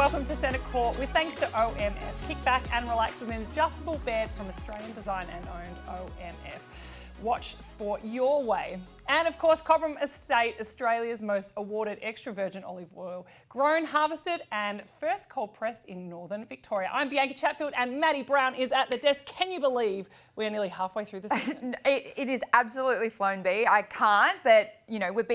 Welcome to Centre Court with thanks to OMF. Kick back and relax with an adjustable bed from Australian design and owned OMF. Watch sport your way. And of course, Cobram Estate, Australia's most awarded extra virgin olive oil, grown, harvested and first cold pressed in northern Victoria. I'm Bianca Chatfield and Maddie Brown is at the desk. Can you believe we're nearly halfway through the season? It is absolutely flown, B. I can't, but you know, we've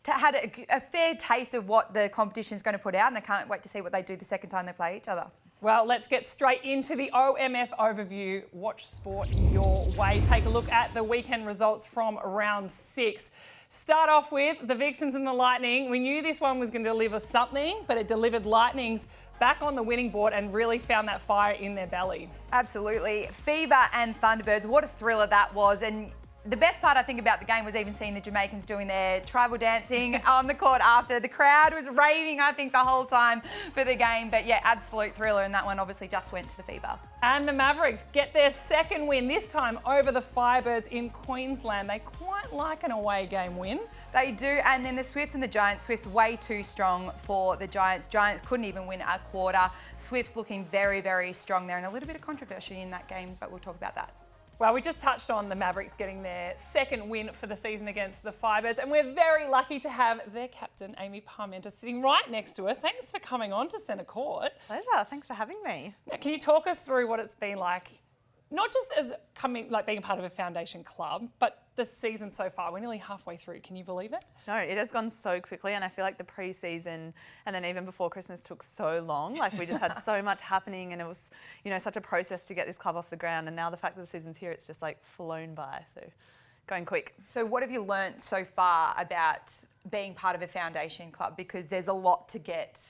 had a fair taste of what the competition is going to put out, and I can't wait to see what they do the second time they play each other. Well, let's get straight into the OMF overview. Watch sport your way. Take a look at the weekend results from round 6. Start off with the Vixens and the Lightning. We knew this one was going to deliver something, but it delivered Lightning's back on the winning board and really found that fire in their belly. Absolutely. Fever and Thunderbirds, what a thriller that was. And the best part, I think, about the game was even seeing the Jamaicans doing their tribal dancing on the court after. The crowd was raving, I think, the whole time for the game. But yeah, absolute thriller, and that one obviously just went to the Fever. And the Mavericks get their second win, this time over the Firebirds in Queensland. They quite like an away game win. They do, and then the Swifts and the Giants. Swifts way too strong for the Giants. Giants couldn't even win a quarter. Swifts looking very, very strong there, and a little bit of controversy in that game, but we'll talk about that. Well, we just touched on the Mavericks getting their second win for the season against the Firebirds, and we're very lucky to have their captain, Amy Parmenter, sitting right next to us. Thanks for coming on to Centre Court. Pleasure. Thanks for having me. Now, can you talk us through what it's been like, not just as being part of a foundation club, but the season so far? We're nearly halfway through. Can you believe it? No, it has gone so quickly, and I feel like the pre-season and then even before Christmas took so long. Like, we just had so much happening, and it was, you know, such a process to get this club off the ground. And now the fact that the season's here, it's just like flown by. So going quick. So what have you learnt so far about being part of a foundation club? Because there's a lot to get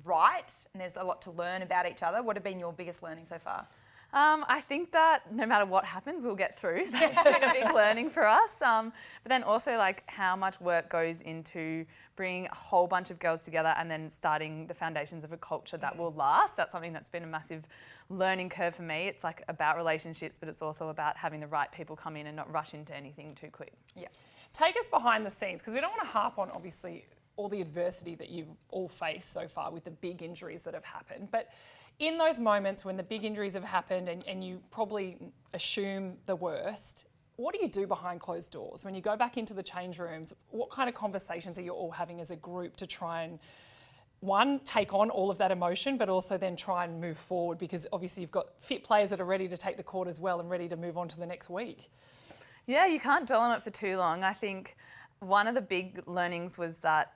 right, and there's a lot to learn about each other. What have been your biggest learning so far? I think that no matter what happens, we'll get through. That's been a big learning for us. But then also, like, how much work goes into bringing a whole bunch of girls together and then starting the foundations of a culture that will last. That's something that's been a massive learning curve for me. It's like about relationships, but it's also about having the right people come in and not rush into anything too quick. Yeah. Take us behind the scenes, because we don't want to harp on, obviously, all the adversity that you've all faced so far with the big injuries that have happened. But in those moments when the big injuries have happened and you probably assume the worst, what do you do behind closed doors? When you go back into the change rooms, what kind of conversations are you all having as a group to try and, one, take on all of that emotion, but also then try and move forward? Because obviously you've got fit players that are ready to take the court as well and ready to move on to the next week. Yeah, you can't dwell on it for too long. I think one of the big learnings was that,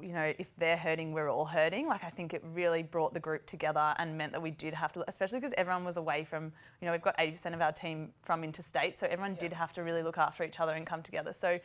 you know, if they're hurting, we're all hurting. Like, I think it really brought the group together and meant that we did have to, especially because everyone was away from, you know, we've got 80% of our team from interstate, so everyone did have to really look after each other and come together. So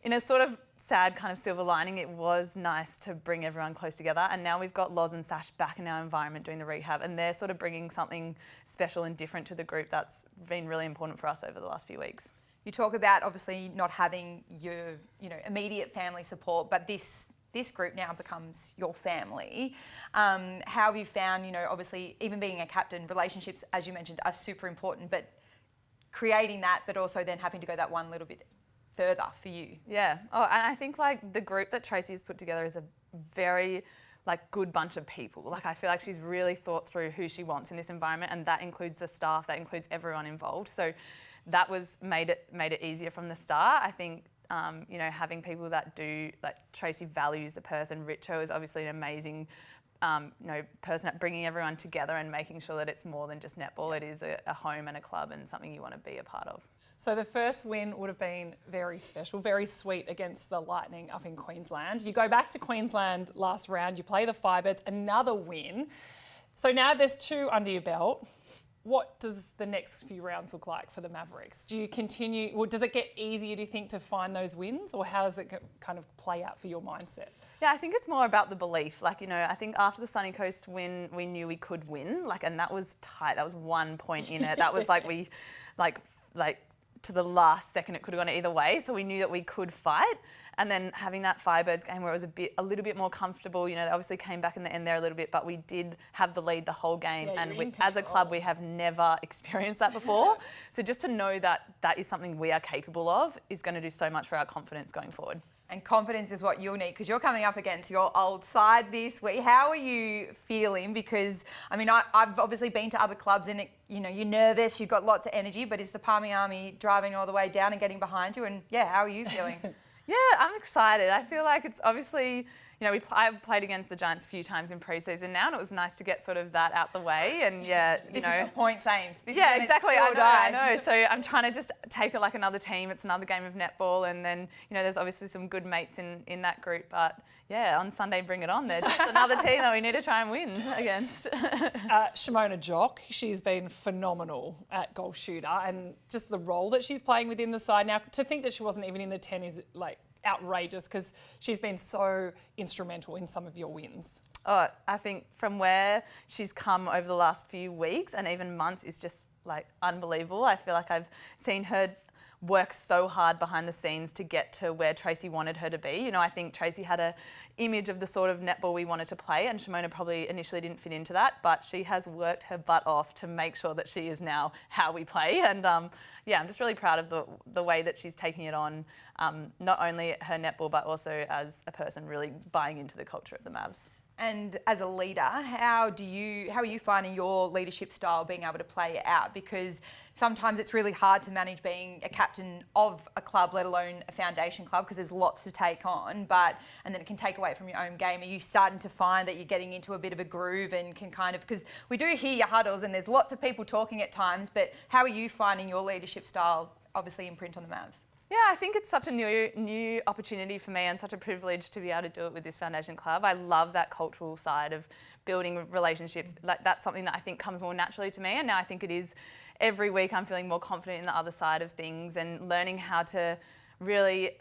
in a sort of sad kind of silver lining, it was nice to bring everyone close together. And now we've got Loz and Sash back in our environment doing the rehab, and they're sort of bringing something special and different to the group that's been really important for us over the last few weeks. You talk about obviously not having your, you know, immediate family support, but this group now becomes your family. How have you found, you know, obviously even being a captain, relationships, as you mentioned, are super important, but creating that, but also then having to go that one little bit further for you? Yeah. Oh, and I think like the group that Tracy has put together is a very good bunch of people. Like, I feel like she's really thought through who she wants in this environment, and that includes the staff, that includes everyone involved. So that was made it easier from the start. I think, you know, having people that do, like, Tracy values the person. Richo is obviously an amazing, you know, person at bringing everyone together and making sure that it's more than just netball. It is a home and a club and something you want to be a part of. So the first win would have been very special, very sweet against the Lightning up in Queensland. You go back to Queensland last round, you play the Firebirds, another win. So now there's 2 under your belt. What does the next few rounds look like for the Mavericks? Do you continue, or does it get easier, do you think, to find those wins, or how does it kind of play out for your mindset? Yeah, I think it's more about the belief. Like, you know, I think after the Sunny Coast win, we knew we could win, like, and that was tight. That was 1 point in it. That was like we, like to the last second, it could have gone either way. So we knew that we could fight. And then having that Firebirds game where it was a little bit more comfortable, you know, they obviously came back in the end there a little bit, but we did have the lead the whole game. Yeah, and as a club, we have never experienced that before. So just to know that that is something we are capable of is going to do so much for our confidence going forward. And confidence is what you'll need because you're coming up against your old side this week. How are you feeling? Because, I mean, I've obviously been to other clubs and, you're nervous, you've got lots of energy, but is the Palmy Army driving all the way down and getting behind you? And, yeah, how are you feeling? Yeah, I'm excited. I feel like it's obviously, I've played against the Giants a few times in pre-season now, and it was nice to get sort of that out the way. And this is for points aims. Yeah, exactly. I know. So I'm trying to just take it like another team. It's another game of netball, and then there's obviously some good mates in that group. But yeah, on Sunday, bring it on. They're just another team that we need to try and win against. Shimona Jock, she's been phenomenal at goal shooter, and just the role that she's playing within the side now. To think that she wasn't even in the 10 is like outrageous because she's been so instrumental in some of your wins. Oh, I think from where she's come over the last few weeks and even months is just like unbelievable. I feel like I've seen her work so hard behind the scenes to get to where Tracy wanted her to be. I think Tracy had a image of the sort of netball we wanted to play, and Shimona probably initially didn't fit into that, but she has worked her butt off to make sure that she is now how we play. And I'm just really proud of the way that she's taking it on, not only her netball, but also as a person really buying into the culture of the Mavs. And as a leader, how are you finding your leadership style being able to play it out? Because sometimes it's really hard to manage being a captain of a club, let alone a foundation club, because there's lots to take on, and then it can take away from your own game. Are you starting to find that you're getting into a bit of a groove and can because we do hear your huddles and there's lots of people talking at times, but how are you finding your leadership style obviously imprint on the Mavs? Yeah, I think it's such a new opportunity for me and such a privilege to be able to do it with this foundation club. I love that cultural side of building relationships. That's something that I think comes more naturally to me, and now I think it is. Every week I'm feeling more confident in the other side of things and learning how to really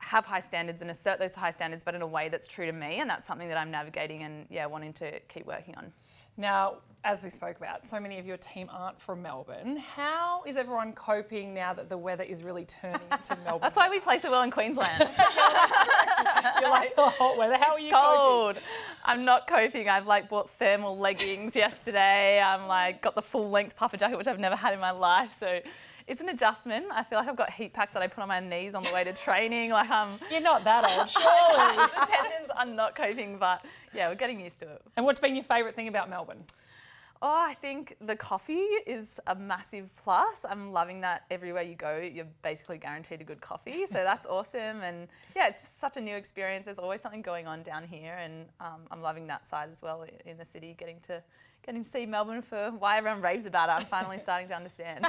have high standards and assert those high standards, but in a way that's true to me, and that's something that I'm navigating and wanting to keep working on. Now, as we spoke about, so many of your team aren't from Melbourne. How is everyone coping now that the weather is really turning to Melbourne? That's why we play so well in Queensland. You're like, the hot weather. How are you cold. coping? I'm not coping. I've bought thermal leggings yesterday. I'm got the full length puffer jacket, which I've never had in my life. So it's an adjustment. I feel like I've got heat packs that I put on my knees on the way to training. You're not that old, surely. The tendons are not coping, but yeah, we're getting used to it. And what's been your favourite thing about Melbourne? Oh, I think the coffee is a massive plus. I'm loving that everywhere you go, you're basically guaranteed a good coffee. So that's awesome. And yeah, it's just such a new experience. There's always something going on down here. And I'm loving that side as well in the city, getting to see Melbourne for why everyone raves about it. I'm finally starting to understand.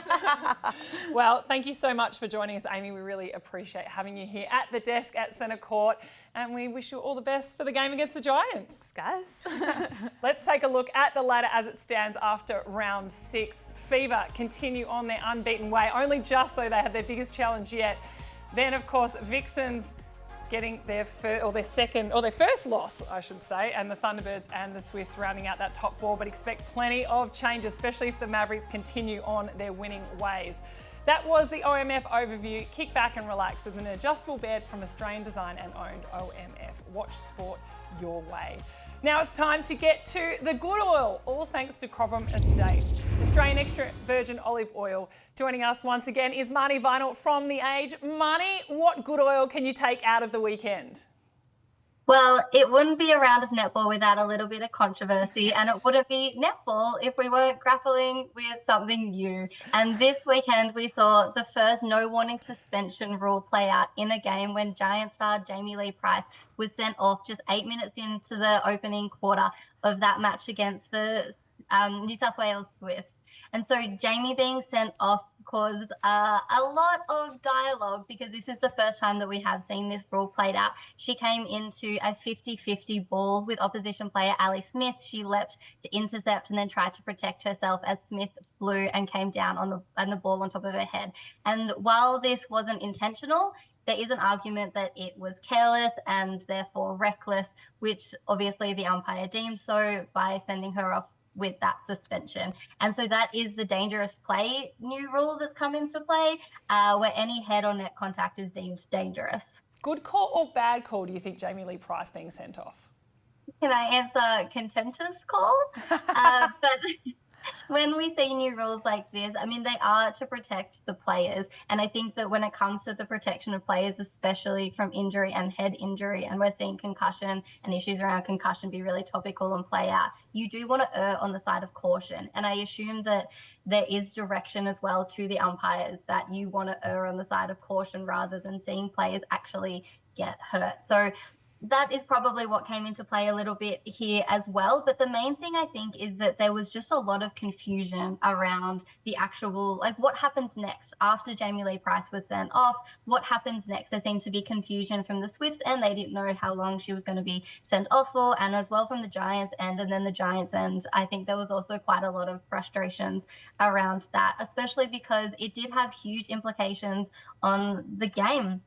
Well, thank you so much for joining us, Amy. We really appreciate having you here at the desk at Centre Court. And we wish you all the best for the game against the Giants. Guys. Let's take a look at the ladder as it stands after round 6. Fever continue on their unbeaten way, only just so they have their biggest challenge yet. Then, of course, Vixens getting their first loss, I should say, and the Thunderbirds and the Swifts rounding out that top 4, but expect plenty of change, especially if the Mavericks continue on their winning ways. That was the OMF overview. Kick back and relax with an adjustable bed from Australian design and owned OMF. Watch sport your way. Now it's time to get to the good oil, all thanks to Cobram Estate. Australian extra virgin olive oil. Joining us once again is Marnie Vinyl from The Age. Marnie, what good oil can you take out of the weekend? Well, it wouldn't be a round of netball without a little bit of controversy, and it wouldn't be netball if we weren't grappling with something new. And this weekend, we saw the first no-warning suspension rule play out in a game when Giant star Jamie Lee Price was sent off just 8 minutes into the opening quarter of that match against the New South Wales Swifts. And so Jamie being sent off caused a lot of dialogue because this is the first time that we have seen this rule played out. She came into a 50-50 ball with opposition player Ali Smith. She leapt to intercept and then tried to protect herself as Smith flew and came down on the ball on top of her head. And while this wasn't intentional, there is an argument that it was careless and therefore reckless, which obviously the umpire deemed so by sending her off with that suspension. And so that is the dangerous play new rule that's come into play, where any head or net contact is deemed dangerous. Good call or bad call, do you think, Jamie Lee Price being sent off? Can I answer contentious call? But When we see new rules like this, I mean, they are to protect the players. And I think that when it comes to the protection of players, especially from injury and head injury, and we're seeing concussion and issues around concussion be really topical and play out, you do want to err on the side of caution. And I assume that there is direction as well to the umpires that you want to err on the side of caution rather than seeing players actually get hurt. So that is probably what came into play a little bit here as well. But the main thing I think is that there was just a lot of confusion around the actual, like, what happens next after Jamie Lee Price was sent off? What happens next? There seems to be confusion from the Swifts end. They didn't know how long she was going to be sent off for, and as well from the Giants end. And then the Giants end, I think there was also quite a lot of frustrations around that, especially because it did have huge implications on the game.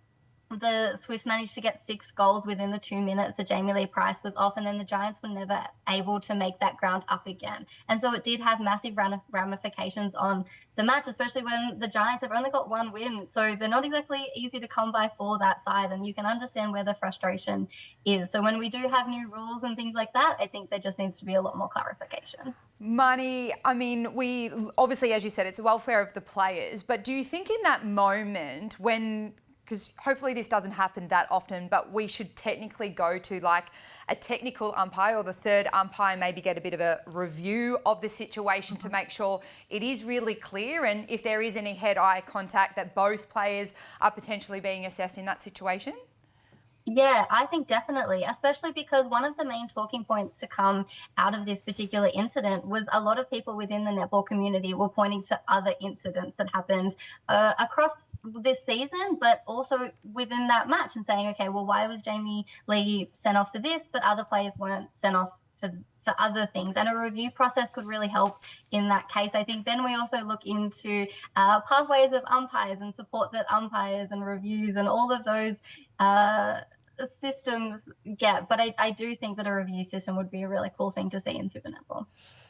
The Swifts managed to get 6 goals within the 2 minutes that Jamie Lee Price was off, and then the Giants were never able to make that ground up again. And so it did have massive ramifications on the match, especially when the Giants have only got 1 win. So they're not exactly easy to come by for that side, and you can understand where the frustration is. So when we do have new rules and things like that, I think there just needs to be a lot more clarification. Money, I mean, we obviously, as you said, it's the welfare of the players, but do you think in that moment when, because hopefully this doesn't happen that often, but we should technically go to like a technical umpire or the third umpire, maybe get a bit of a review of the situation to make sure it is really clear, and if there is any head-eye contact, that both players are potentially being assessed in that situation? Yeah, I think definitely, especially because one of the main talking points to come out of this particular incident was a lot of people within the netball community were pointing to other incidents that happened across this season, but also within that match, and saying, okay, well, why was Jamie Lee sent off for this, but other players weren't sent off for other things? And a review process could really help in that case. I think then we also look into pathways of umpires and support that umpires and reviews and all of those systems get. But I do think that a review system would be a really cool thing to see in Super Netball.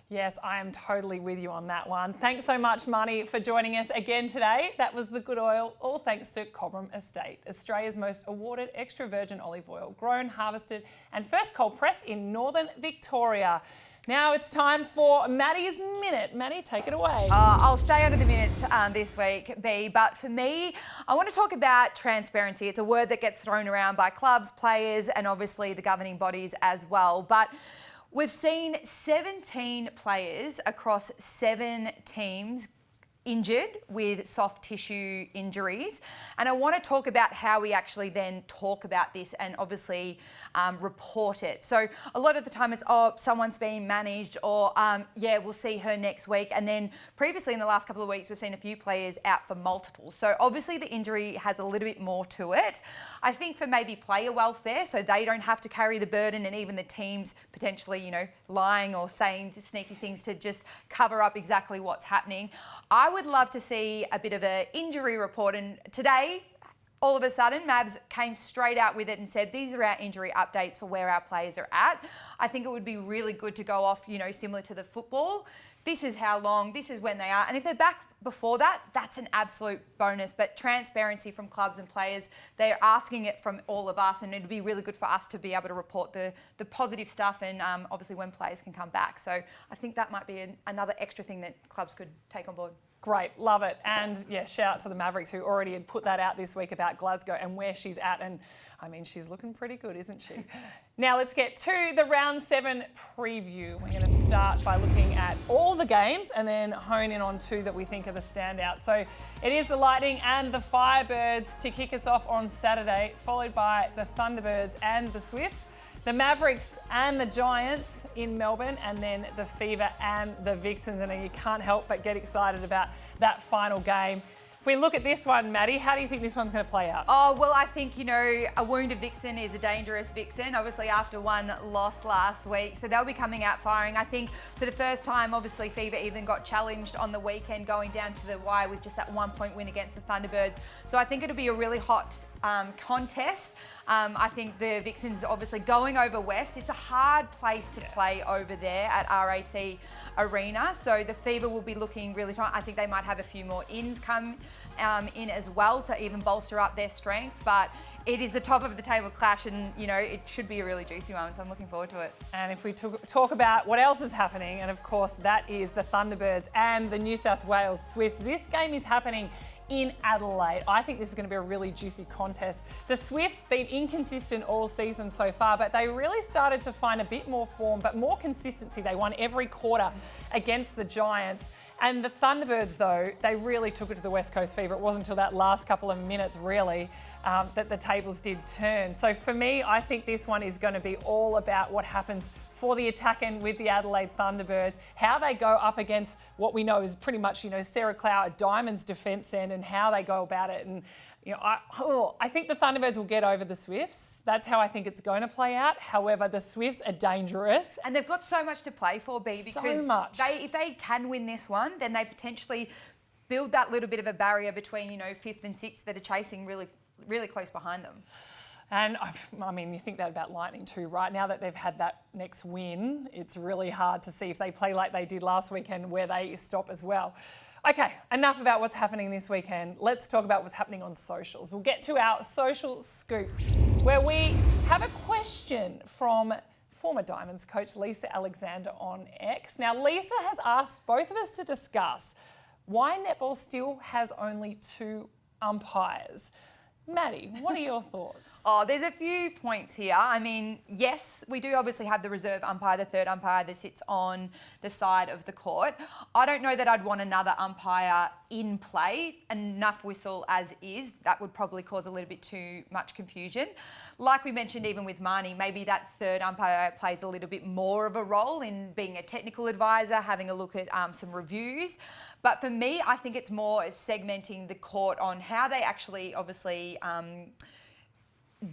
Yes, I am totally with you on that one. Thanks so much, Marnie, for joining us again today. That was The Good Oil, all thanks to Cobram Estate, Australia's most awarded extra virgin olive oil, grown, harvested and first cold pressed in northern Victoria. Now it's time for Maddie's Minute. Maddie, take it away. I'll stay under the minute this week, B, but for me, I want to talk about transparency. It's a word that gets thrown around by clubs, players and obviously the governing bodies as well. But we've seen 17 players across 7 teams injured with soft tissue injuries. And I want to talk about how we actually then talk about this and obviously report it. So a lot of the time it's, oh, someone's being managed, or yeah, we'll see her next week. And then previously in the last couple of weeks, we've seen a few players out for multiple. So obviously the injury has a little bit more to it. I think for maybe player welfare, so they don't have to carry the burden, and even the teams potentially, you know, lying or saying sneaky things to just cover up exactly what's happening. I would love to see a bit of an injury report, and today, all of a sudden, Mavs came straight out with it and said, these are our injury updates for where our players are at. I think it would be really good to go off, you know, similar to the football. This is how long, this is when they are. And if they're back before that, that's an absolute bonus. But transparency from clubs and players, they're asking it from all of us, and it'd be really good for us to be able to report the positive stuff, and obviously when players can come back. So I think that might be another extra thing that clubs could take on board. Great, love it. And yeah, shout out to the Mavericks, who already had put that out this week about Glasgow and where she's at. And I mean, she's looking pretty good, isn't she? Now let's get to the round 7 preview. We're going to start by looking at all the games and then hone in on 2 that we think are the standouts. So it is the Lightning and the Firebirds to kick us off on Saturday, followed by the Thunderbirds and the Swifts, the Mavericks and the Giants in Melbourne, and then the Fever and the Vixens. And you can't help but get excited about that final game. If we look at this one, Maddie, how do you think this one's going to play out? Oh, well, I think, you know, a wounded Vixen is a dangerous Vixen, obviously after one loss last week. So they'll be coming out firing. I think for the first time, obviously, Fever even got challenged on the weekend, going down to the wire with just that 1-point win against the Thunderbirds. So I think it'll be a really hot contest. I think the Vixens obviously going over west. It's a hard place to play over there at RAC Arena. So the Fever will be looking really tight. I think they might have a few more ins come in as well to even bolster up their strength. But It is the top of the table clash, and you know it should be a really juicy one, so I'm looking forward to it. And if we talk about what else is happening, and of course that is the Thunderbirds and the New South Wales Swifts. This game is happening in Adelaide. I think this is going to be a really juicy contest. The Swifts been inconsistent all season so far, but they really started to find a bit more form, but more consistency. They won every quarter against the Giants. And the Thunderbirds, though, they really took it to the West Coast Fever. It wasn't until that last couple of minutes, really, that the tables did turn. So for me, I think this one is going to be all about what happens for the attack end with the Adelaide Thunderbirds, how they go up against what we know is pretty much, Sarah Clow, Diamond's defence end, and how they go about it. And I think the Thunderbirds will get over the Swifts. That's how I think it's going to play out. However, the Swifts are dangerous. And they've got so much to play for, B, because so much. if they can win this one, then they potentially build that little bit of a barrier between, 5th and 6th that are chasing really, really close behind them. And I mean, you think that about Lightning too, right? Now that they've had that next win, it's really hard to see if they play like they did last weekend where they stop as well. Okay, enough about what's happening this weekend. Let's talk about what's happening on socials. We'll get to our social scoop, where we have a question from former Diamonds coach Lisa Alexander on X. Now, Lisa has asked both of us to discuss why netball still has only 2 umpires. Maddie, what are your thoughts? Oh, there's a few points here. I mean, yes, we do obviously have the reserve umpire, the third umpire that sits on the side of the court. I don't know that I'd want another umpire in play. Enough whistle as is. That would probably cause a little bit too much confusion. Like we mentioned, even with Marnie, maybe that third umpire plays a little bit more of a role in being a technical advisor, having a look at some reviews. But for me, I think it's more segmenting the court on how they actually obviously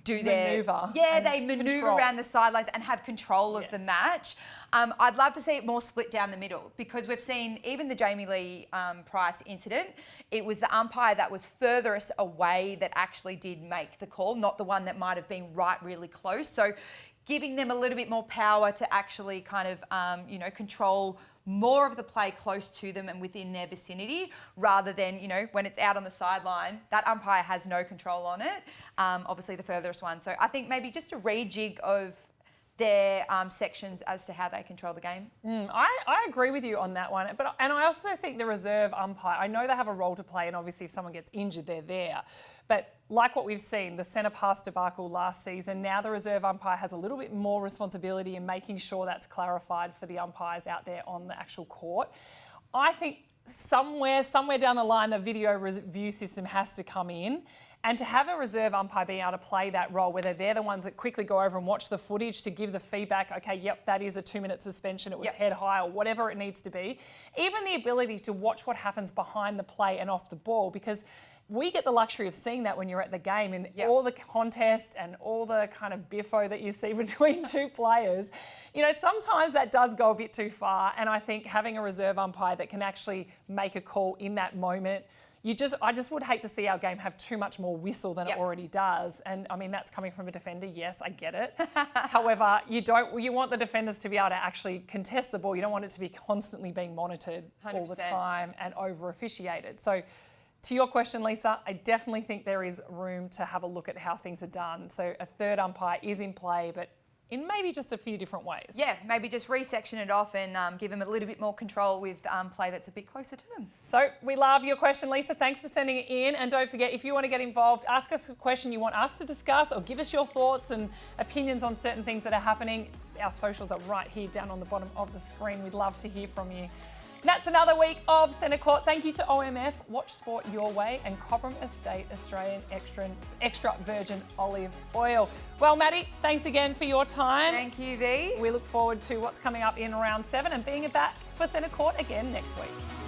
do their they maneuver around the sidelines and have control of the match. I'd love to see it more split down the middle, because we've seen even the Jamie Lee Price incident, it was the umpire that was furthest away that actually did make the call, not the one that might have been right really close. So giving them a little bit more power to actually kind of control more of the play close to them and within their vicinity, rather than, when it's out on the sideline, that umpire has no control on it, obviously the furthest one. So I think maybe just a rejig of their sections as to how they control the game. I agree with you on that one. And I also think the reserve umpire, I know they have a role to play, and obviously if someone gets injured, they're there. But like what we've seen, the centre pass debacle last season, now the reserve umpire has a little bit more responsibility in making sure that's clarified for the umpires out there on the actual court. I think somewhere down the line, the video review system has to come in. And to have a reserve umpire being able to play that role, where they're the ones that quickly go over and watch the footage to give the feedback, okay, yep, that is a 2-minute suspension, it was head high, or whatever it needs to be. Even the ability to watch what happens behind the play and off the ball, because we get the luxury of seeing that when you're at the game, and all the contest and all the kind of biffo that you see between two players. Sometimes that does go a bit too far, and I think having a reserve umpire that can actually make a call in that moment, I just would hate to see our game have too much more whistle than it already does. And I mean, that's coming from a defender. Yes, I get it. However, you want the defenders to be able to actually contest the ball. You don't want it to be constantly being monitored 100%. All the time and over officiated. So to your question, Lisa, I definitely think there is room to have a look at how things are done. So a third umpire is in play, but in maybe just a few different ways. Yeah, maybe just resection it off and give them a little bit more control with play that's a bit closer to them. So we love your question, Lisa. Thanks for sending it in. And don't forget, if you want to get involved, ask us a question you want us to discuss, or give us your thoughts and opinions on certain things that are happening. Our socials are right here down on the bottom of the screen. We'd love to hear from you. That's another week of Centre Court. Thank you to OMF, Watch Sport Your Way, and Cobram Estate Australian Extra Virgin Olive Oil. Well, Maddie, thanks again for your time. Thank you, V. We look forward to what's coming up in round 7 and being back for Centre Court again next week.